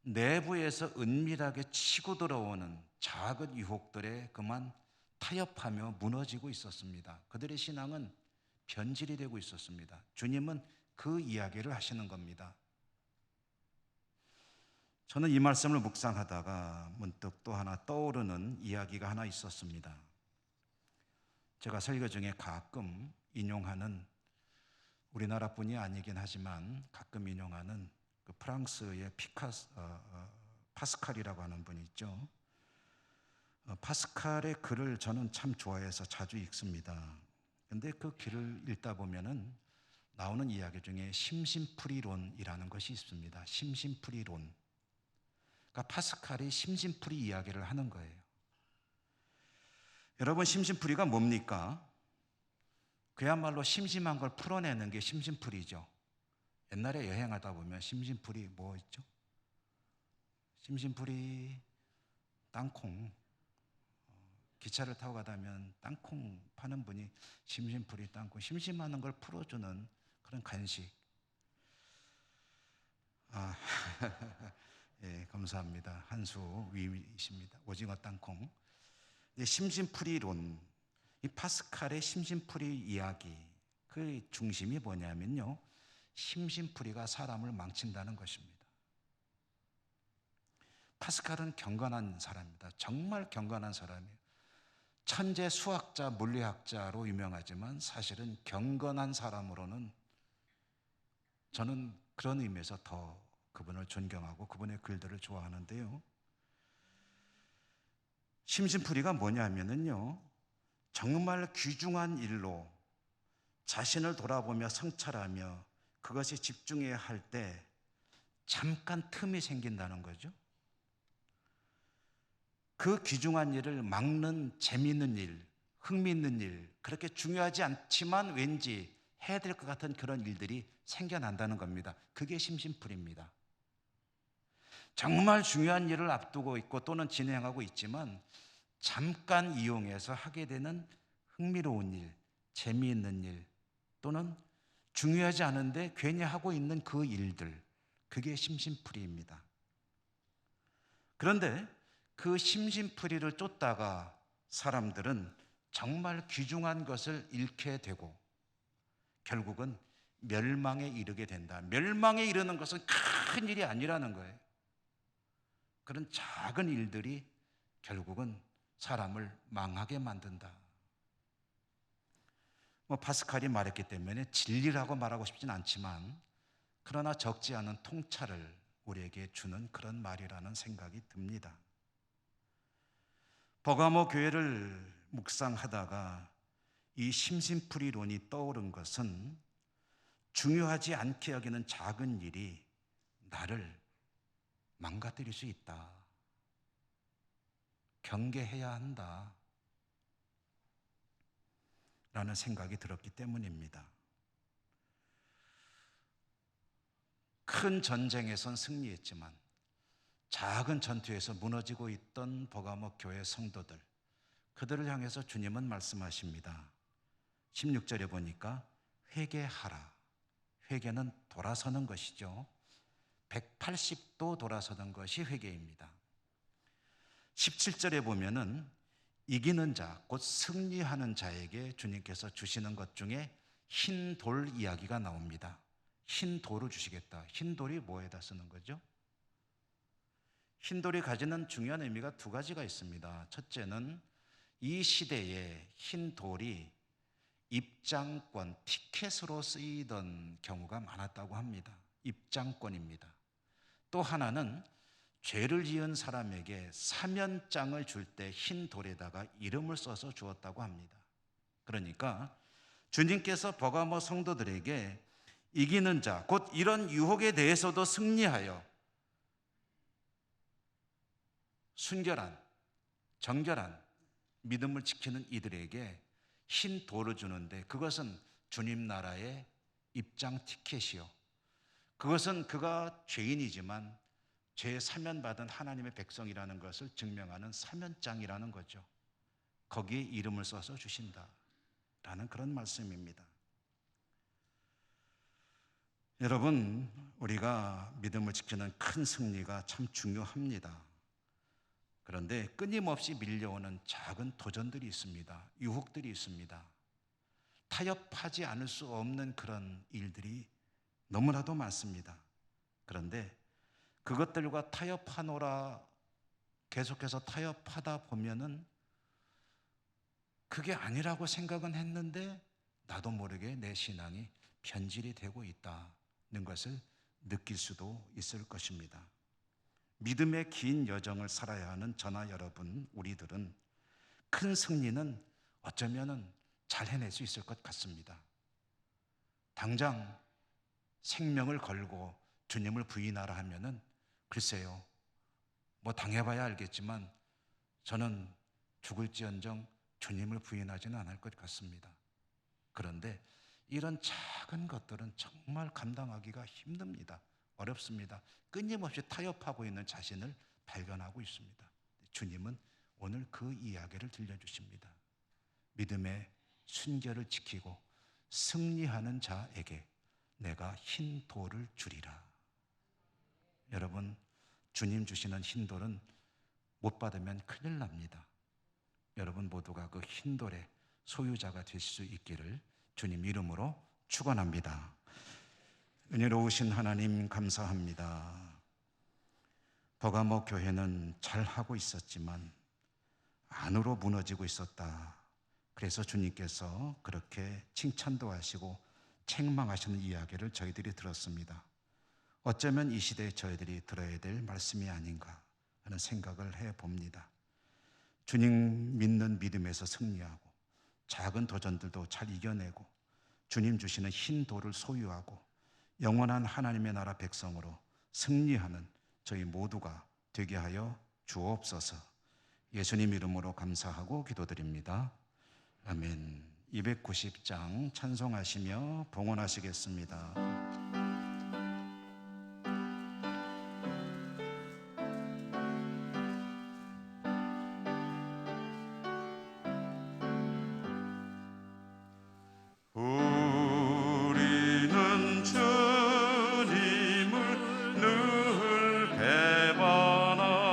내부에서 은밀하게 치고 들어오는 작은 유혹들에 그만 타협하며 무너지고 있었습니다. 그들의 신앙은 변질이 되고 있었습니다. 주님은 그 이야기를 하시는 겁니다. 저는 이 말씀을 묵상하다가 문득 또 하나 떠오르는 이야기가 하나 있었습니다. 제가 설교 중에 가끔 인용하는, 우리나라뿐이 아니긴 하지만 가끔 인용하는 그 프랑스의 파스칼이라고 하는 분이 있죠. 파스칼의 글을 저는 참 좋아해서 자주 읽습니다. 근데 그 글을 읽다 보면은 나오는 이야기 중에 심심풀이론이라는 것이 있습니다. 심심풀이론. 그러니까 파스칼이 심심풀이 이야기를 하는 거예요. 여러분, 심심풀이가 뭡니까? 그야말로 심심한 걸 풀어내는 게 심심풀이죠. 옛날에 여행하다 보면 심심풀이 뭐 있죠? 심심풀이 땅콩. 기차를 타고 가다면 땅콩 파는 분이 심심풀이 땅콩, 심심하는 걸 풀어주는 그런 간식. 예, 감사합니다. 한수 위이십니다. 오징어 땅콩. 심심풀이론, 이 파스칼의 심심풀이 이야기, 그 중심이 뭐냐면요, 심심풀이가 사람을 망친다는 것입니다. 파스칼은 경건한 사람입니다. 정말 경건한 사람이에요. 천재 수학자, 물리학자로 유명하지만 사실은 경건한 사람으로는 저는 그런 의미에서 더 그분을 존경하고 그분의 글들을 좋아하는데요. 심심풀이가 뭐냐면요, 정말 귀중한 일로 자신을 돌아보며 성찰하며 그것이 집중해야 할 때 잠깐 틈이 생긴다는 거죠. 그 귀중한 일을 막는 재미있는 일, 흥미있는 일, 그렇게 중요하지 않지만 왠지 해야 될 것 같은 그런 일들이 생겨난다는 겁니다. 그게 심심풀이입니다. 정말 중요한 일을 앞두고 있고 또는 진행하고 있지만 잠깐 이용해서 하게 되는 흥미로운 일, 재미있는 일, 또는 중요하지 않은데 괜히 하고 있는 그 일들, 그게 심심풀이입니다. 그런데 그 심심풀이를 쫓다가 사람들은 정말 귀중한 것을 잃게 되고 결국은 멸망에 이르게 된다. 멸망에 이르는 것은 큰 일이 아니라는 거예요. 그런 작은 일들이 결국은 사람을 망하게 만든다. 파스칼이 말했기 때문에 진리라고 말하고 싶진 않지만 그러나 적지 않은 통찰을 우리에게 주는 그런 말이라는 생각이 듭니다. 버가모 교회를 묵상하다가 이 심심풀이론이 떠오른 것은 중요하지 않게 여기는 작은 일이 나를 망가뜨릴 수 있다. 경계해야 한다. 라는 생각이 들었기 때문입니다. 큰 전쟁에선 승리했지만 작은 전투에서 무너지고 있던 버가모 교회 성도들, 그들을 향해서 주님은 말씀하십니다. 16절에 보니까 회개하라. 회개는 돌아서는 것이죠. 180도 돌아서는 것이 회개입니다. 17절에 보면은 이기는 자, 곧 승리하는 자에게 주님께서 주시는 것 중에 흰 돌 이야기가 나옵니다. 흰 돌을 주시겠다. 흰 돌이 뭐에다 쓰는 거죠? 흰 돌이 가지는 중요한 의미가 두 가지가 있습니다. 첫째는 이 시대에 흰 돌이 입장권, 티켓으로 쓰이던 경우가 많았다고 합니다. 입장권입니다. 또 하나는 죄를 지은 사람에게 사면장을 줄 때 흰 돌에다가 이름을 써서 주었다고 합니다. 그러니까 주님께서 버가모 성도들에게 이기는 자, 곧 이런 유혹에 대해서도 승리하여 순결한, 정결한 믿음을 지키는 이들에게 흰 돌을 주는데 그것은 주님 나라의 입장 티켓이요. 그것은 그가 죄인이지만 죄 사면받은 하나님의 백성이라는 것을 증명하는 사면장이라는 거죠. 거기에 이름을 써서 주신다라는 그런 말씀입니다. 여러분, 우리가 믿음을 지키는 큰 승리가 참 중요합니다. 그런데 끊임없이 밀려오는 작은 도전들이 있습니다. 유혹들이 있습니다. 타협하지 않을 수 없는 그런 일들이 너무나도 많습니다. 그런데 그것들과 타협하노라 계속해서 타협하다 보면은 그게 아니라고 생각은 했는데 나도 모르게 내 신앙이 변질이 되고 있다는 것을 느낄 수도 있을 것입니다. 믿음의 긴 여정을 살아야 하는 저나 여러분, 우리들은 큰 승리는 어쩌면은 잘 해낼 수 있을 것 같습니다. 당장 생명을 걸고 주님을 부인하라 하면은 글쎄요, 뭐 당해봐야 알겠지만 저는 죽을지언정 주님을 부인하지는 않을 것 같습니다. 그런데 이런 작은 것들은 정말 감당하기가 힘듭니다. 어렵습니다. 끊임없이 타협하고 있는 자신을 발견하고 있습니다. 주님은 오늘 그 이야기를 들려주십니다. 믿음의 순결을 지키고 승리하는 자에게 내가 흰 돌을 주리라. 여러분, 주님 주시는 흰 돌은 못 받으면 큰일 납니다. 여러분 모두가 그 흰 돌의 소유자가 될 수 있기를 주님 이름으로 축원합니다. 은혜로우신 하나님 감사합니다. 버가모 교회는 잘하고 있었지만 안으로 무너지고 있었다. 그래서 주님께서 그렇게 칭찬도 하시고 책망하시는 이야기를 저희들이 들었습니다. 어쩌면 이 시대에 저희들이 들어야 될 말씀이 아닌가 하는 생각을 해봅니다. 주님 믿는 믿음에서 승리하고 작은 도전들도 잘 이겨내고 주님 주시는 흰 돌을 소유하고 영원한 하나님의 나라 백성으로 승리하는 저희 모두가 되게 하여 주옵소서. 예수님 이름으로 감사하고 기도드립니다. 아멘. 290장 찬송하시며 봉헌하시겠습니다.
우리는 주님을 늘 배반하나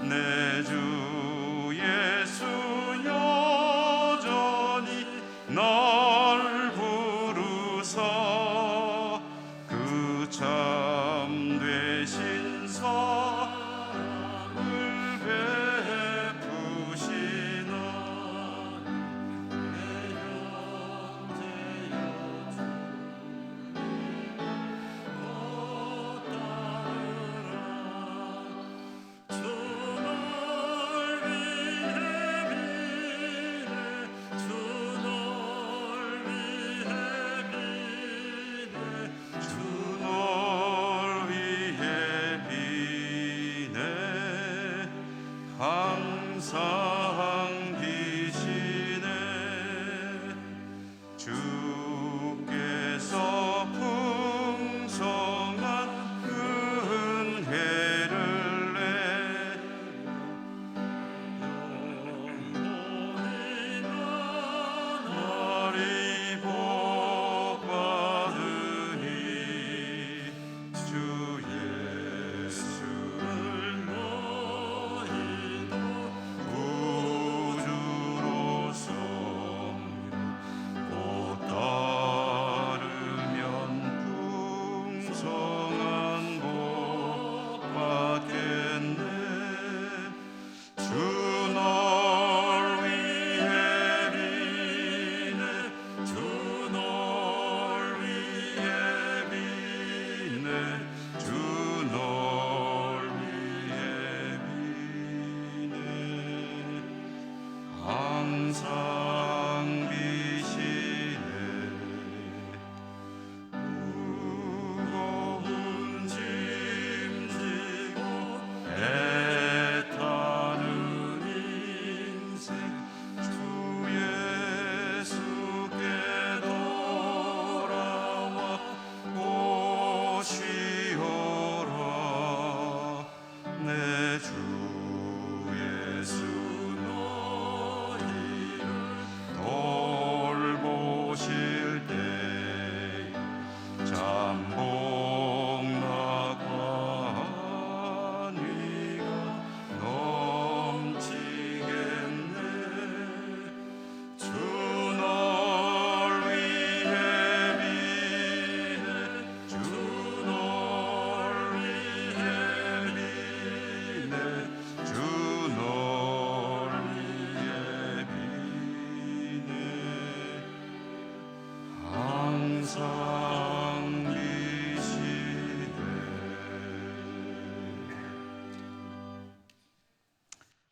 내 주 예수 여전히 날 부르사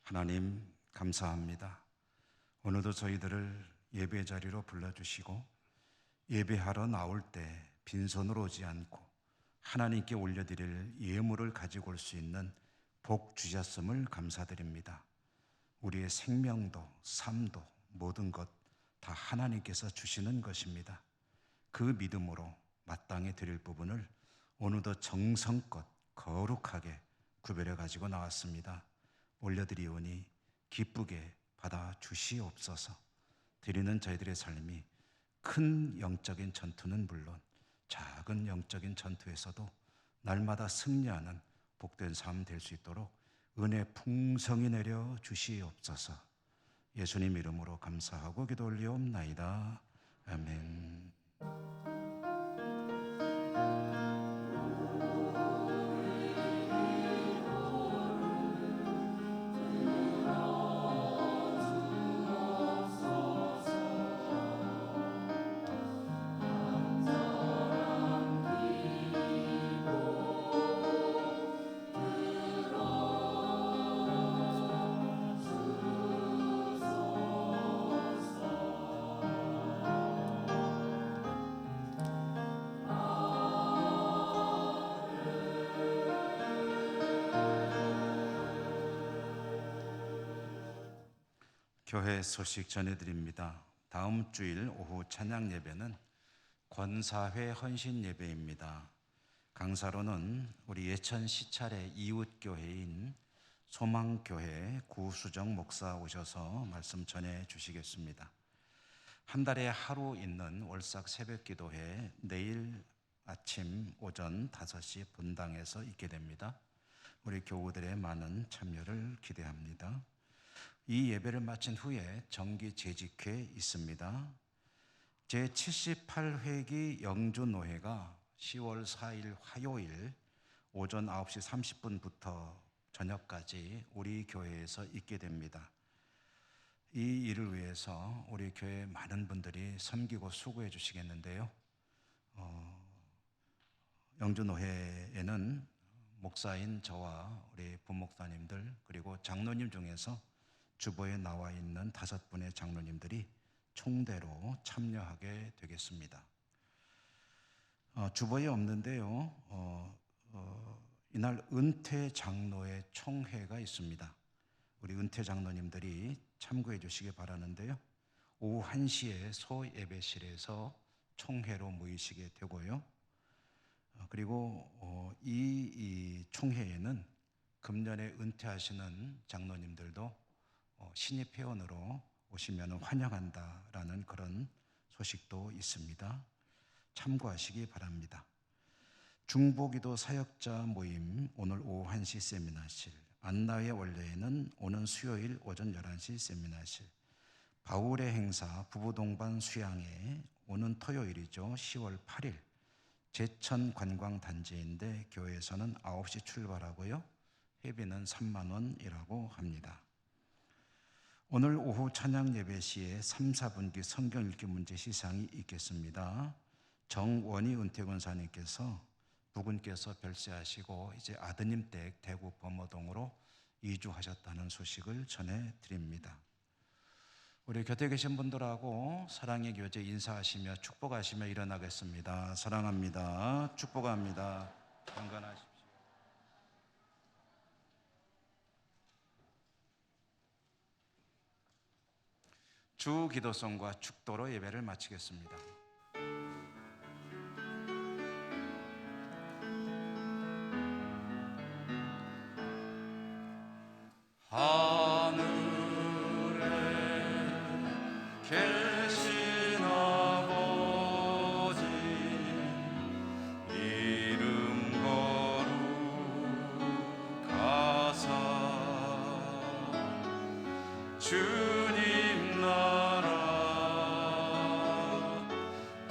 하나님 감사합니다. 오늘도 저희들을 예배 자리로 불러주시고 예배하러 나올 때 빈손으로 오지 않고 하나님께 올려드릴 예물을 가지고 올 수 있는 복 주셨음을 감사드립니다. 우리의 생명도 삶도 모든 것 다 하나님께서 주시는 것입니다. 그 믿음으로 마땅히 드릴 부분을 오늘도 정성껏 거룩하게 구별해 가지고 나왔습니다. 올려드리오니 기쁘게 받아 주시옵소서. 드리는 저희들의 삶이 큰 영적인 전투는 물론 작은 영적인 전투에서도 날마다 승리하는 복된 삶 될 수 있도록 은혜 풍성히 내려 주시옵소서. 예수님 이름으로 감사하고 기도 올리옵나이다. 아멘. 교회 소식 전해드립니다. 다음 주일 오후 찬양 예배는 권사회 헌신 예배입니다. 강사로는 우리 예천 시찰의 이웃교회인 소망교회 구수정 목사 오셔서 말씀 전해 주시겠습니다. 한 달에 하루 있는 월삭 새벽기도회 내일 아침 오전 5시 본당에서 있게 됩니다. 우리 교우들의 많은 참여를 기대합니다. 이 예배를 마친 후에 정기 재직회 있습니다. 제78회기 영주노회가 10월 4일 화요일 오전 9시 30분부터 저녁까지 우리 교회에서 있게 됩니다. 이 일을 위해서 우리 교회 많은 분들이 섬기고 수고해 주시겠는데요. 영주노회에는 목사인 저와 우리 부목사님들 그리고 장로님 중에서 주보에 나와 있는 5분의 장로님들이 총대로 참여하게 되겠습니다. 주보에 없는데요. 이날 은퇴 장로의 총회가 있습니다. 우리 은퇴 장로님들이 참고해 주시기 바라는데요. 오후 1시에 소예배실에서 총회로 모이시게 되고요. 그리고 이 총회에는 금년에 은퇴하시는 장로님들도 신입 회원으로 오시면 환영한다라는 그런 소식도 있습니다. 참고하시기 바랍니다. 중보기도 사역자 모임 오늘 오후 1시 세미나실, 안나의 원래에는 오는 수요일 오전 11시 세미나실, 바울의 행사 부부동반 수양회 오는 토요일이죠. 10월 8일 제천 관광단지인데 교회에서는 9시 출발하고요. 회비는 3만 원이라고 합니다. 오늘 오후 찬양 예배 시에 3, 4분기 성경 읽기 문제 시상이 있겠습니다. 정원희 은퇴권사님께서 부군께서 별세하시고 이제 아드님 댁 대구 범어동으로 이주하셨다는 소식을 전해드립니다. 우리 곁에 계신 분들하고 사랑의 교제 인사하시며 축복하시며 일어나겠습니다. 사랑합니다. 축복합니다. 평안하십시오. 주 기도송과 축도로 예배를 마치겠습니다.
하늘에 계신 아버지 이름 거룩하사 주님 나라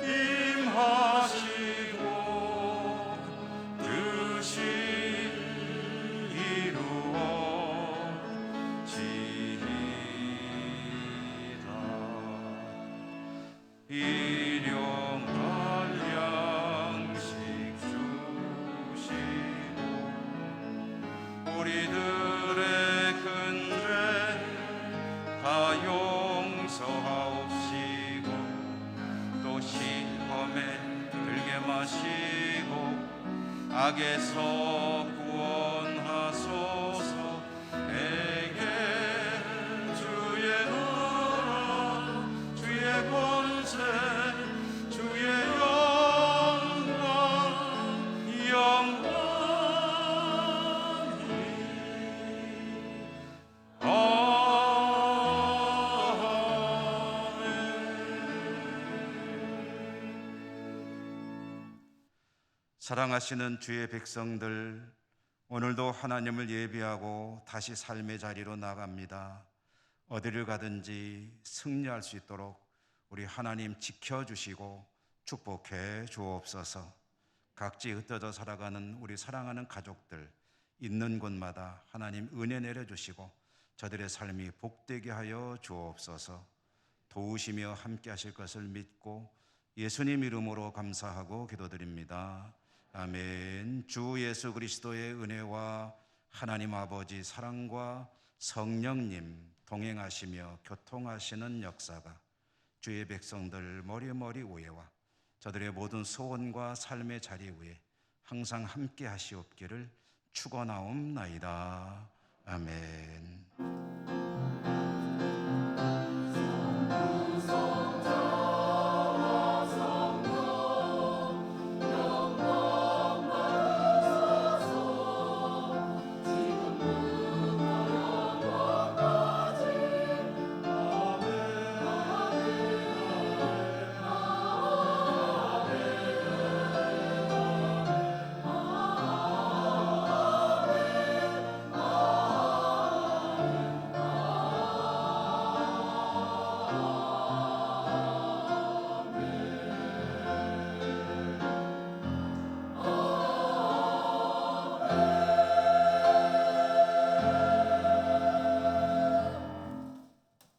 임하시고 뜻이 이루어지이다. 일용할 양식 주시고 우리들의 큰 죄 하시고 악에서 구원하소서. 내게 주의 나라 주의 권세 주의 영광 영원히
사랑하시는 주의 백성들, 오늘도 하나님을 예배하고 다시 삶의 자리로 나갑니다. 어디를 가든지 승리할 수 있도록 우리 하나님 지켜주시고 축복해 주옵소서. 각지 흩어져 살아가는 우리 사랑하는 가족들, 있는 곳마다 하나님 은혜 내려주시고 저들의 삶이 복되게 하여 주옵소서. 도우시며 함께 하실 것을 믿고 예수님 이름으로 감사하고 기도드립니다. 아멘. 주 예수 그리스도의 은혜와 하나님 아버지 사랑과 성령님 동행하시며 교통하시는 역사가 주의 백성들 머리 위에와 저들의 모든 소원과 삶의 자리 위에 항상 함께 하시옵기를 축원하옵나이다. 아멘.